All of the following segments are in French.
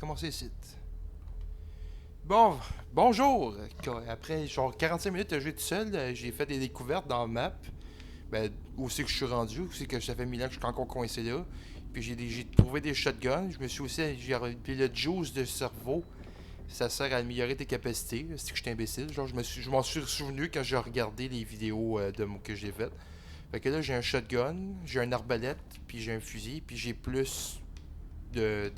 Commencer ici. Bon, bonjour! Après genre 45 minutes de jouer tout seul, j'ai fait des découvertes dans la map. Ben, où c'est que je suis rendu, où c'est que ça fait 1000 ans que je suis encore coincé là. Puis j'ai trouvé des shotguns. Je me suis aussi. Puis le juice de cerveau, ça sert à améliorer tes capacités. C'est que je suis imbécile. Genre, je m'en suis souvenu quand j'ai regardé les vidéos que j'ai faites. Fait que là, j'ai un shotgun, j'ai un arbalète, puis j'ai un fusil, puis j'ai plus de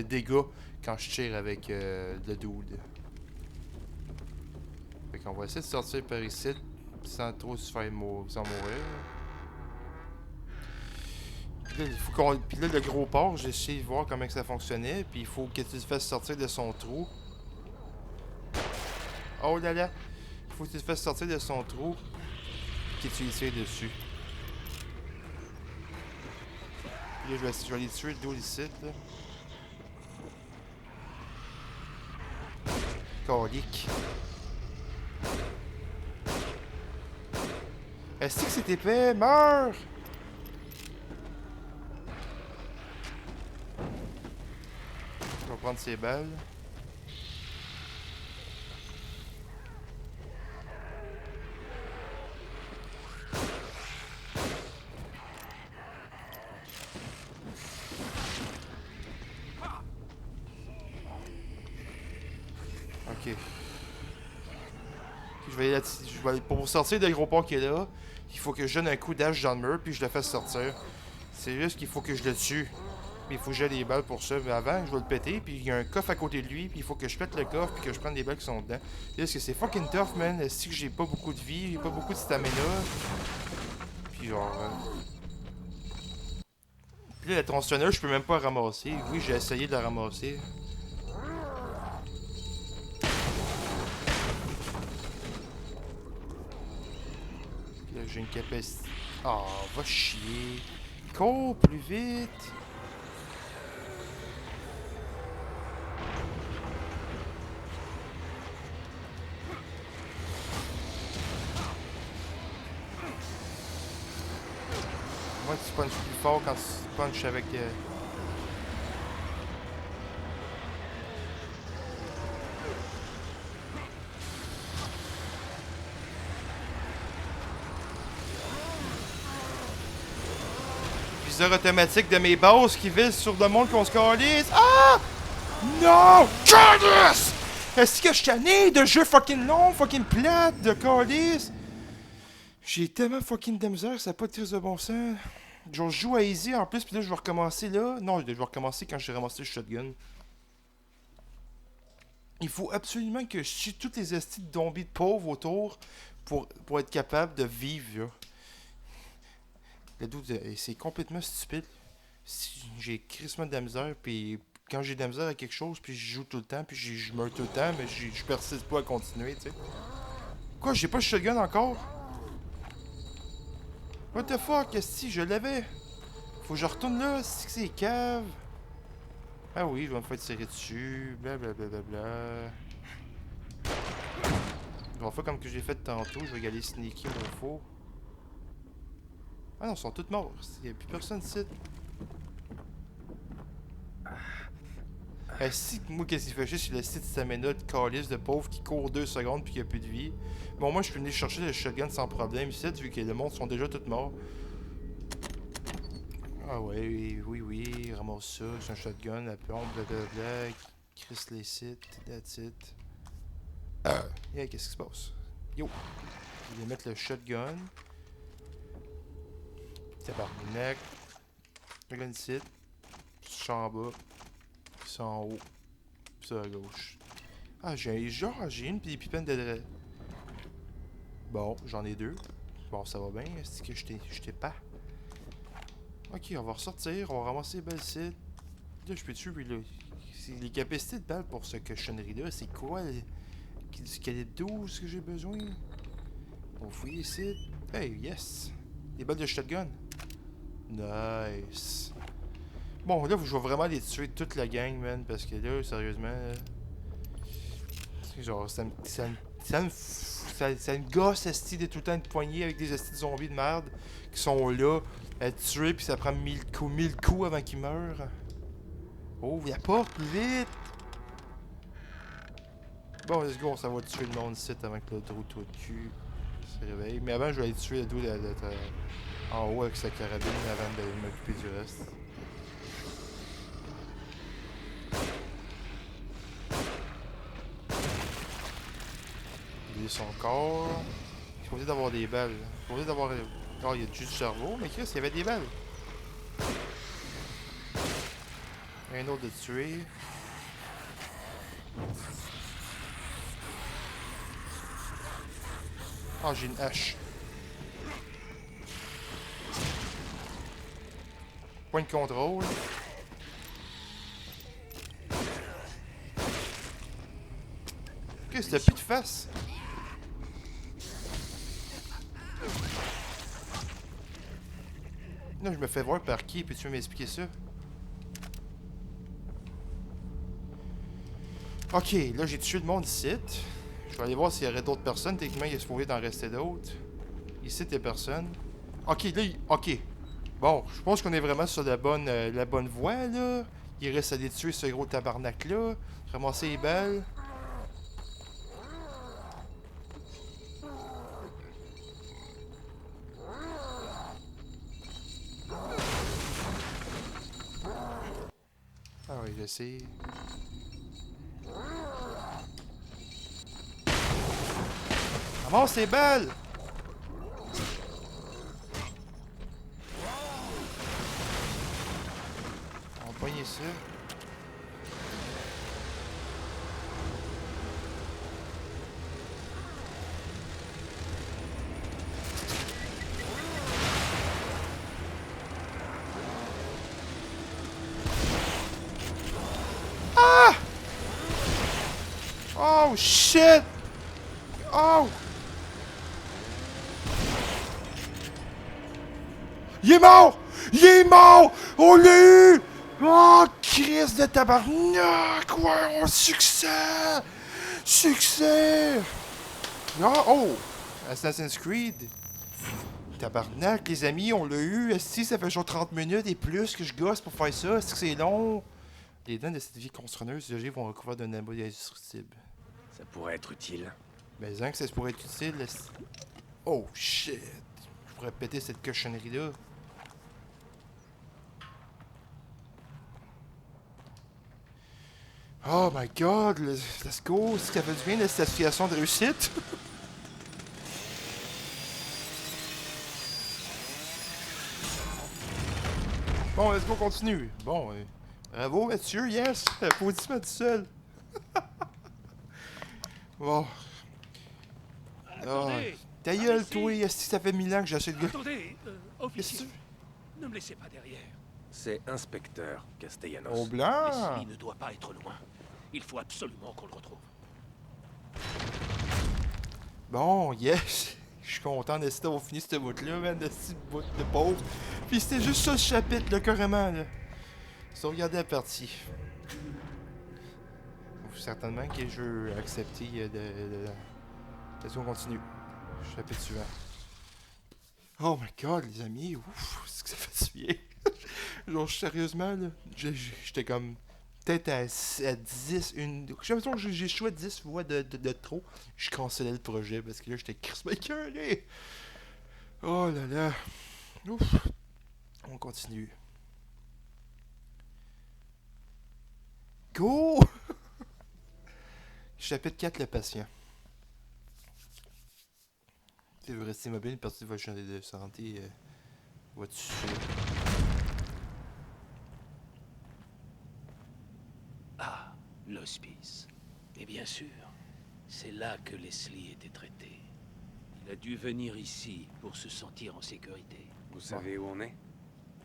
dégâts quand je tire avec le dude. Fait qu'on va essayer de sortir par ici sans trop se faire sans mourir. Puis là, puis là, le gros porc, j'ai essayé de voir comment que ça fonctionnait. Puis il faut que tu le fasses sortir de son trou. Oh là là! Il faut que tu le fasses sortir de son trou. Que tu y tires dessus. Puis là, je vais aller tuer le dos ici. Là. Calique. Est-ce que c'est épais? Meurs! Je vais prendre ses balles. Ok. Pour sortir de gros porc qui est là, il faut que je donne un coup d'âge dans le mur puis je le fasse sortir. C'est juste qu'il faut que je le tue. Mais il faut que j'aie des balles pour ça. Mais avant, je vais le péter. Puis il y a un coffre à côté de lui. Puis il faut que je pète le coffre. Puis que je prenne des balles qui sont dedans. Parce que c'est fucking tough, man. Si que j'ai pas beaucoup de vie, j'ai pas beaucoup de stamina. Puis genre. Puis là, la tronçonneuse, je peux même pas la ramasser. Oui, j'ai essayé de la ramasser. Puis là, j'ai une capacité. Ah, va chier. Cours plus vite. Moi, tu punches plus fort quand tu punches avec. Viseur automatique de mes bases qui visent sur le monde qu'on se calisse. Ah! Non! Calice! Est-ce que je suis tanné de jeux fucking longs, fucking plates, de calice? J'ai tellement fucking de misère, ça n'a pas de crise de bon sens. Genre, je joue à easy en plus, puis là, je vais recommencer là. Non, je vais recommencer quand j'ai ramassé le shotgun. Il faut absolument que je tue toutes les estis de zombies de pauvres autour pour être capable de vivre, là. Le doute, c'est complètement stupide. J'ai crissement de la misère, puis quand j'ai de la misère à quelque chose, puis je joue tout le temps, puis je meurs tout le temps, mais je persiste pas à continuer, tu sais. Quoi, j'ai pas de shotgun encore? What the fuck, si je l'avais? Faut que je retourne là, c'est cave. Ah oui, je vais me faire tirer dessus, blablabla. Bla, bla, bla. Je vais faire comme que j'ai fait tantôt, je vais y aller sneaker mon faux. Ah non, ils sont tous morts, il n'y a plus personne ici. Si, moi, qu'est-ce qu'il fait chier sur le site stamina de calice de pauvre qui court 2 secondes puis qui a plus de vie. Bon, moi, je peux venir chercher le shotgun sans problème ici, vu que le monde sont déjà tous morts. Ah ouais, oui, ramasse ça, c'est un shotgun, la pompe, blablabla, Chris les sites, that's it. Yeah, qu'est-ce qui se passe? Yo! Je vais mettre le shotgun. Tabarnak. Shotgun ici. Ça en bas. Ça en haut. Puis ça à gauche. Ah, j'ai une pis des pipines de. Bon, j'en ai deux. Bon, ça va bien. Est-ce que je t'ai pas? Ok, on va ressortir. On va ramasser les balles ici. Là, je peux tuer, là. Les capacités de balles pour ce cochonnerie-là, c'est quoi? Du calibre 12 que j'ai besoin? On fouille ici. Hey, yes! Des balles de shotgun. Nice. Bon, là, je vais vraiment les tuer toute la gang, man. Parce que là, sérieusement. Genre, ça me gosse, esti, de tout le temps être poigné avec des estis de zombies de merde qui sont là, à tuer, puis ça prend 1000 coups avant qu'ils meurent. Oh, la porte, plus vite! Bon, let's go, ça va tuer le monde ici avant que le trou de cul se réveille. Mais avant, je vais aller tuer le dos d'être en haut avec sa carabine avant de m'occuper du reste. Il est son corps. Il faut d'avoir des balles. Il faut d'avoir. Oh, il y a juste du cerveau, mais Chris, il y avait des balles. Un autre de tuer. Ah, j'ai une hache. Point de contrôle. Qu'est-ce que t'as plus de face? Là, je me fais voir par qui, puis tu veux m'expliquer ça? Ok, là, j'ai tué le monde ici. Je vais aller voir s'il y aurait d'autres personnes. Techniquement, il est supposé d'en rester d'autres. Ici, il y a personne. Ok, là, ok. Bon, je pense qu'on est vraiment sur la bonne voie, là. Il reste à détruire ce gros tabarnak-là. Ramasser les balles. Ah oui, j'essaie. Ramasse les balles! On va pogner ça. Ah! Oh shit! Oh! Il est mort! Il est mort! On l'a eu! Oh, crise de tabarnak! Ouais, oh, succès! Succès! Ah, oh! Assassin's Creed. Tabarnak, les amis, on l'a eu. Si ça fait genre 30 minutes et plus que je gosse pour faire ça, est-ce que c'est long? Les dents de cette vie constructeuse de G vont recouvrir d'un amas indestructible. Ça pourrait être utile. Mais que ça pourrait être utile. Oh shit! Je pourrais péter cette cochonnerie-là. Oh my god, let's go! Est-ce qu'elle fait du bien de cette association de réussite? Bon, let's go, continue. Bon, bravo Mathieu, yes! Applaudissements tout seul. Bon. Attendez! Ta gueule, toi, est-ce que ça fait 1000 ans que j'achète de... Attendez, officier, Qu'est-ce que ne me laissez pas derrière. C'est inspecteur Castellanos. Au blanc? Leslie ne doit pas être loin. Il faut absolument qu'on le retrouve. Bon, yes! Je suis content de d'avoir fini ce bout-là, man, de ce bout de pauvre. Puis c'était juste ça le chapitre, là, carrément, là. Sauvegarder la partie. Faut certainement que je veux accepter Let's go, on continue. Chapitre suivant. Oh my god, les amis, ouf, c'est que ça fait du bien. Genre, sérieusement, là, j'étais comme... Peut-être à 10, une... J'ai l'impression que j'ai échoué 10 fois de trop. Je cancellais le projet parce que là, j'étais crispé écœuré. Oh là là. Ouf. On continue. Go! Chapitre 4, le patient. Tu veux rester mobile, une partie de votre chaîne de santé va tuer. Ah, l'hospice. Et bien sûr, c'est là que Leslie était traité. Il a dû venir ici pour se sentir en sécurité. Vous savez où on est?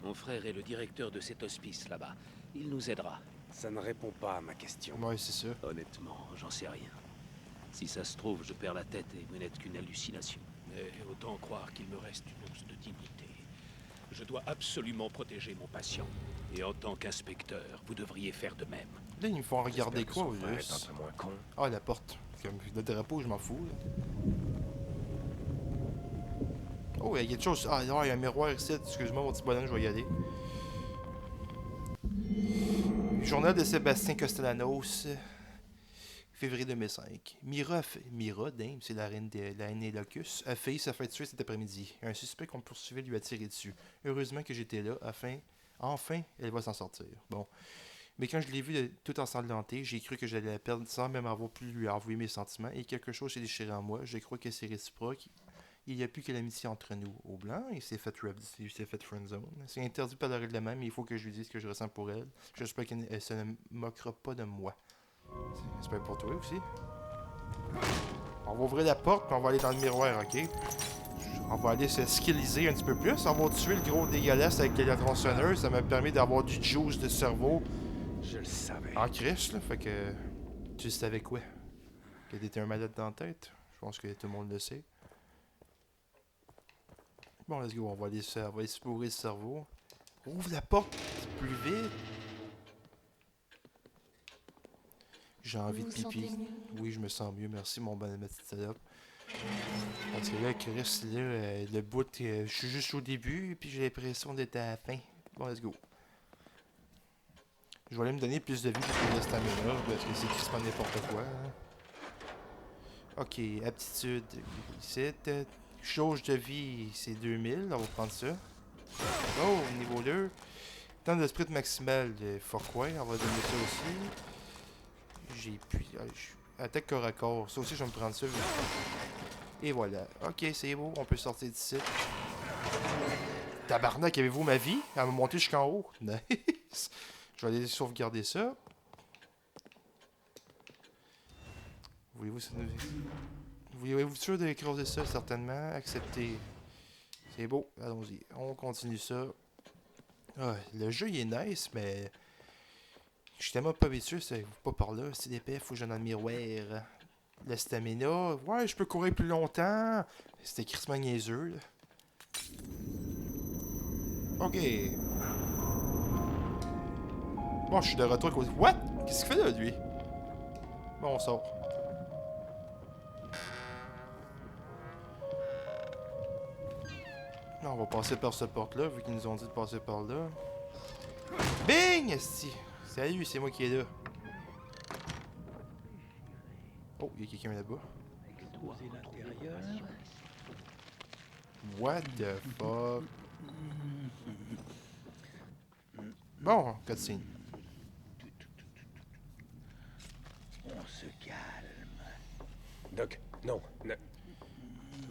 Mon frère est le directeur de cet hospice là-bas. Il nous aidera. Ça ne répond pas à ma question. Ouais, c'est ça. Honnêtement, j'en sais rien. Si ça se trouve, je perds la tête et vous n'êtes qu'une hallucination. Mais autant croire qu'il me reste une once de dignité. Je dois absolument protéger mon patient. Et en tant qu'inspecteur, vous devriez faire de même. Là, ils me font regarder J'espère que quoi, son au frère est juste? un peu moins con. Ah, la porte. Comme le drapeau, je m'en fous, là. Oh, il y a quelque chose. Ah, non, il y a un miroir ici. Excuse-moi, mon petit bonhomme, je vais y aller. Journal de Sébastien Castellanos. février 2005. Mira, Dame, c'est la reine des Locus, a failli se faire tuer cet après-midi. Un suspect qu'on poursuivait lui a tiré dessus. Heureusement que j'étais là, enfin, elle va s'en sortir. Bon. Mais quand je l'ai vue tout ensanglanté, j'ai cru que j'allais la perdre sans même avoir pu lui avouer mes sentiments, et quelque chose s'est déchiré en moi. Je crois que c'est réciproque. Il n'y a plus que l'amitié entre nous. Au blanc, il s'est fait friendzone. C'est interdit par le règlement, mais il faut que je lui dise ce que je ressens pour elle. J'espère qu'elle ne moquera pas de moi. J'espère pour toi aussi. On va ouvrir la porte, puis on va aller dans le miroir, ok? On va aller se skilliser un petit peu plus. On va tuer le gros dégueulasse avec la tronçonneuse. Ça m'a permis d'avoir du juice de cerveau. Je le savais. En Chris, là. Fait que. Tu savais quoi? Que t'étais un malade dans la tête? Je pense que tout le monde le sait. Bon, let's go. On va aller explorer le cerveau. Ouvre la porte plus vite. J'ai envie de pipi. Oui, je me sens mieux. Merci, ma petite salope. Parce que là, Chris, là, le bout, je suis juste au début, puis j'ai l'impression d'être à la fin. Bon, let's go. Je vais aller me donner plus de vie pour le stamina, parce que c'est quasiment n'importe quoi. Hein. Ok, aptitude. Ici, jauge de vie, c'est 2000. On va prendre ça. Oh, niveau 2. Temps de sprint maximal, fuck ouais, on va donner ça aussi. J'ai pu. Attaque corps à corps. Ça aussi, je vais me prendre ça. Et voilà. Ok, c'est beau. On peut sortir d'ici. Tabarnak, avez-vous ma vie? Elle m'a monté jusqu'en haut. Nice. Je vais aller sauvegarder ça. Voulez-vous sûr d'écraser ça? Certainement. Accepter. C'est beau. Allons-y. On continue ça. Ah, le jeu, il est nice, mais... Je suis tellement pas habitué, c'est pas par là. C'est l'épée, faut que j'aille dans le miroir. La stamina. Ouais, je peux courir plus longtemps. C'était crissement niaiseux, là. Ok. Bon, je suis de retour à cause... What? Qu'est-ce qu'il fait là, lui? Bon, on sort. Non, on va passer par cette porte-là, vu qu'ils nous ont dit de passer par là. Bing! Esti! Salut, c'est moi qui est là. Oh, il y a quelqu'un là-bas. What the fuck? Bon, cutscene. On se calme. Doc, non.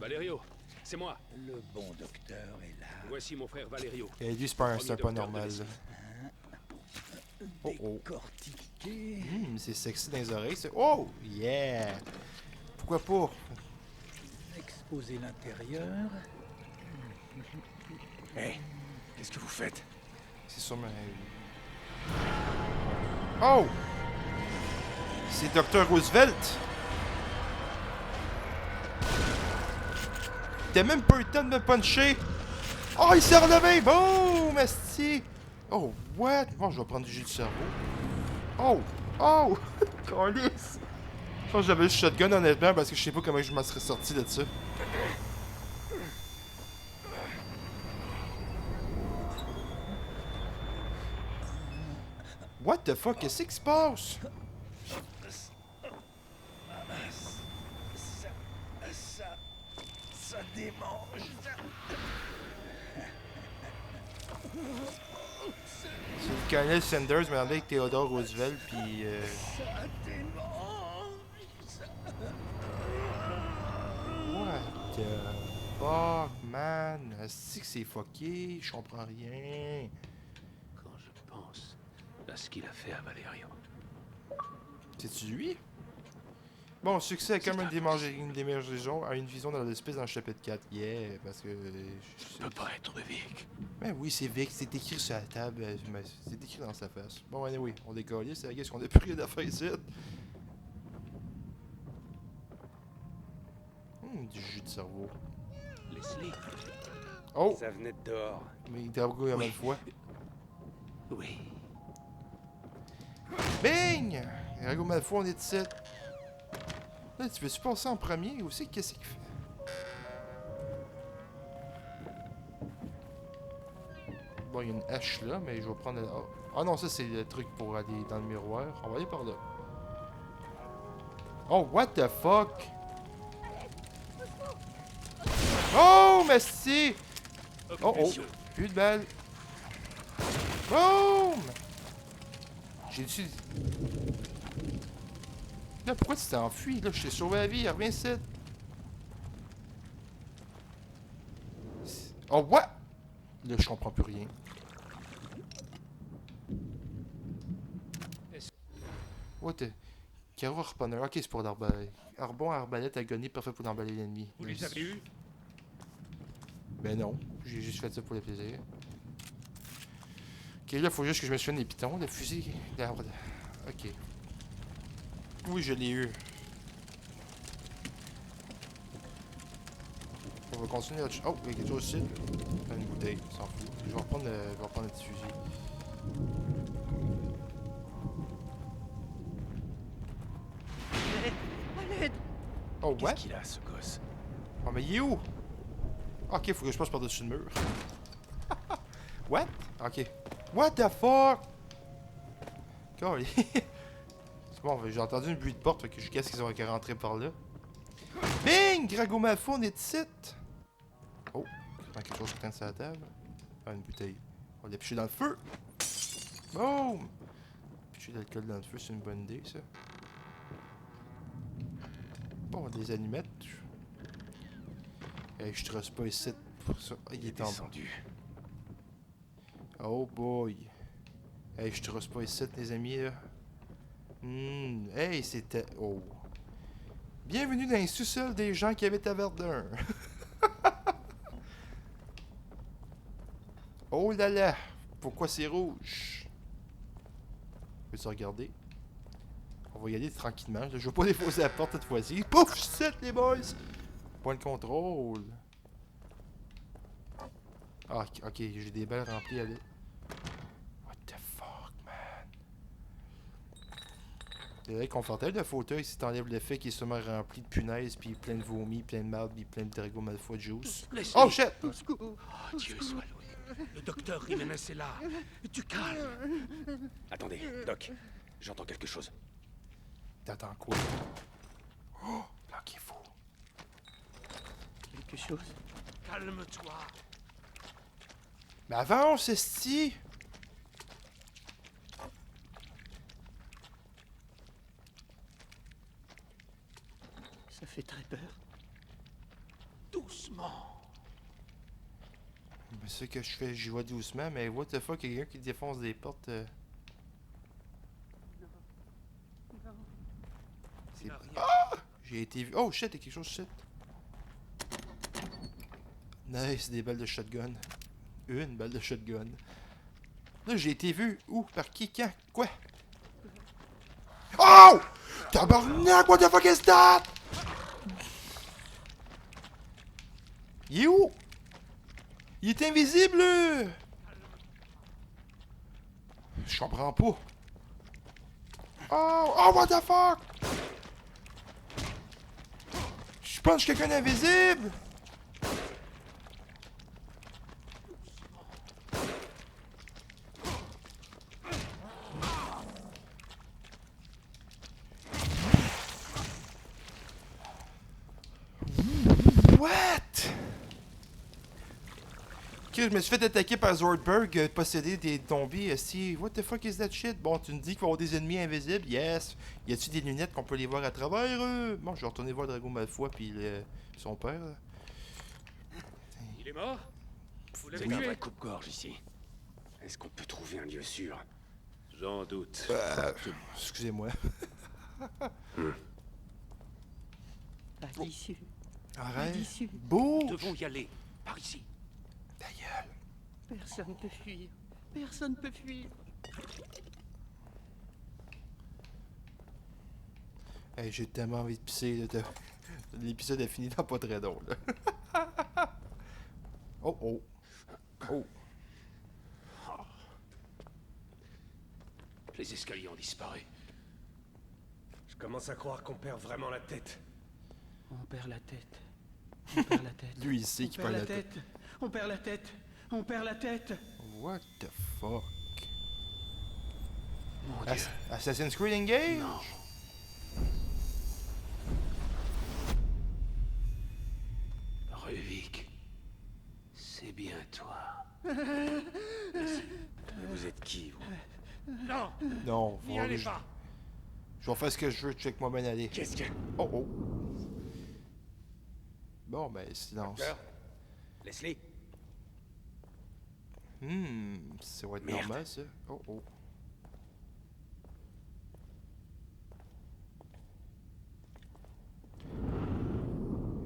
Valerio, c'est moi. Le bon docteur est là. Voici mon frère Valerio. Et lui, c'est pas normal. Là. Oh oh. Décortiqué. C'est sexy dans les oreilles. Oh, yeah! Pourquoi pas? Exposer l'intérieur. Hé, qu'est-ce que vous faites? C'est sûrement... Oh! C'est Dr. Roosevelt! T'as même pas eu le temps de me puncher! Oh, il s'est relevé! Boum! Asti! Oh, what? Bon, je vais prendre du jus de cerveau. Oh! Oh! Calice! Je pense que j'avais le shotgun honnêtement parce que je sais pas comment je m'en serais sorti de ça. What the fuck? Qu'est-ce qui se passe? Ça démange. C'est le colonel Sanders, mais avec Theodore Roosevelt, puis... Ça démange. What the fuck, man? Est-ce que c'est fucké? Je comprends rien. Quand je pense à ce qu'il a fait à Valerio. C'est-tu lui? Bon, succès à comme une démergesion à une vision dans l'espace dans le chapitre 4. Yeah, parce que... Ça peut pas être Vic. Ben oui, c'est Vic, c'est écrit sur la table, c'est écrit dans sa face. Bon, anyway, on décolle, c'est la guess qu'on a plus rien à faire ici. Du jus de cerveau. Leslie? Oh! Ça venait de dehors. Mais il t'a beaucoup la même fois. Oui. Bing! Rago Malfoy, on est ici. Là, tu veux-tu passer en premier aussi? Qu'est-ce qu'il fait? Bon, il y a une hache là, mais je vais prendre... Ah non, ça c'est le truc pour aller dans le miroir. On va aller par là. Oh, what the fuck? Oh, merci! Oh, oh. Occupation. Plus de balles. Boom! J'ai dû... Là, pourquoi tu t'es enfui? Là, je t'ai sauvé la vie. Reviens ici. Oh, what? Là, je comprends plus rien. What the... Carreau harponneur. Ok, c'est pour l'arbalète. Arbon arbalète agonie, parfait pour emballer l'ennemi. Vous les avez eus? Ben non, j'ai juste fait ça pour le plaisir. Ok, là, faut juste que je me souvienne des pitons, le fusil, l'arbre. Ok. Oui, je l'ai eu. On va continuer là-dessus. Oh, il y a quelque chose ici. Une bouteille, on s'en fout. Je vais reprendre le petit fusil. Oh, what? Qu'est-ce qu'il a, ce gosse? Oh, mais il est où? Ok, faut que je passe par-dessus le mur. What? Ok. What the fuck? Golly. C'est bon, j'ai entendu un bruit de porte, fait que je guesse qu'ils ont rentré par là. Bing! Drago Malfoy, on est ici! Oh, quelque chose qui traîne sur la table. Ah, une bouteille. On va la picher dans le feu! Boom! Picher de l'alcool dans le feu, c'est une bonne idée, ça. Bon, des allumettes. Hey, je trosse pas ici pour ça. Ah, il est en bas. Descendu. Oh boy. Hey, je trosse pas ici, les amis, là. Hey, c'était... Oh. Bienvenue dans les sous-sols des gens qui habitent à Verdun. Oh là là. Pourquoi c'est rouge? Peux-tu regarder? On va y aller tranquillement. Je vais pas défausser la porte cette fois-ci. Pouf! C'est les boys! Point de contrôle. Ah, ok, j'ai des balles remplies à l'aide. What the fuck, man? C'est vrai confortable le fauteuil si t'enlèves le fait qu'il est sûrement rempli de punaises, puis plein de vomi, plein de marde, puis plein de Drago Malfoy juice. Laisse-les. Oh shit! Oh, Dieu soit loué. Le docteur Jiménez est là. Tu calmes. Attendez, Doc. J'entends quelque chose. T'attends quoi? Oh! Bloquez-vous. Quelque chose. Calme-toi. Mais avance, esti! Ça fait très peur. Doucement. C'est ce que je fais, j'y vais doucement, mais what the fuck, il y a quelqu'un qui défonce des portes. C'est... Ah! J'ai été vu. Oh shit, il y a quelque chose shit. Nice, des balles de shotgun. Une balle de shotgun. Là, j'ai été vu. Où? Par qui? Quand? Quoi? Oh! Tabarnak, what the fuck is that? Il est où? Il est invisible! Je comprends pas. Oh! Oh, what the fuck? Je punch quelqu'un d'invisible! What? Ok, je me suis fait attaquer par Zordberg, possédé des zombies. Si, what the fuck is that shit? Bon, tu me dis qu'il va y avoir des ennemis invisibles. Yes. Y a-tu des lunettes qu'on peut les voir à travers eux? Bon, je vais retourner voir Drago Malfoy puis son père. Là. Il est mort? Vous l'avez C'est un tué? vrai coupe-gorge ici. Est-ce qu'on peut trouver un lieu sûr? J'en doute. Excusez-moi. Pas d'issue. Arrête. d'issue. Nous Bouge. devons y aller. Par ici. Ta gueule. Personne ne peut fuir. Personne ne peut fuir. Hey, j'ai tellement envie de pisser. Là, l'épisode est fini dans pas très drôle. Oh, oh. Oh. Les escaliers ont disparu. Je commence à croire qu'on perd vraiment la tête. On perd la tête. On perd la tête. Lui, il sait On qu'il perd perd la la tête. tête. On perd la tête. On perd la tête. What the fuck? Mon Dieu. Assassin's Creed Engage? Non. Mais vous êtes qui, vous? Non! Non, N'y allez pas! je vais faire ce que je veux, check moi bien aller. Qu'est-ce que... Oh oh. Bon, ben, silence. Docteur? Leslie? Ça va être Merde. normal, ça. Oh oh.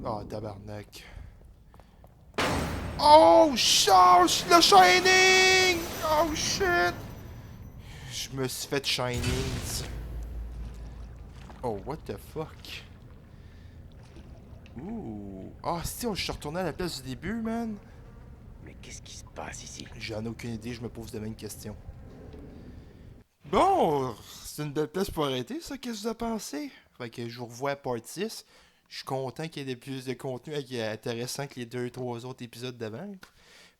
Oh, tabarnak. Oh, shit! Le Shining! Oh, shit! Je me suis fait Shining. Oh, what the fuck? Ouh. Ah, si, je suis retourné à la place du début, man. Mais qu'est-ce qui se passe ici? J'en ai aucune idée, je me pose de même question. Bon, c'est une belle place pour arrêter, ça, qu'est-ce que vous avez pensé? Fait que je vous revois à part 6. Je suis content qu'il y ait plus de contenu intéressant que les 2-3 autres épisodes d'avant.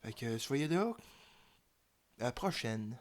Fait que soyez là. À la prochaine.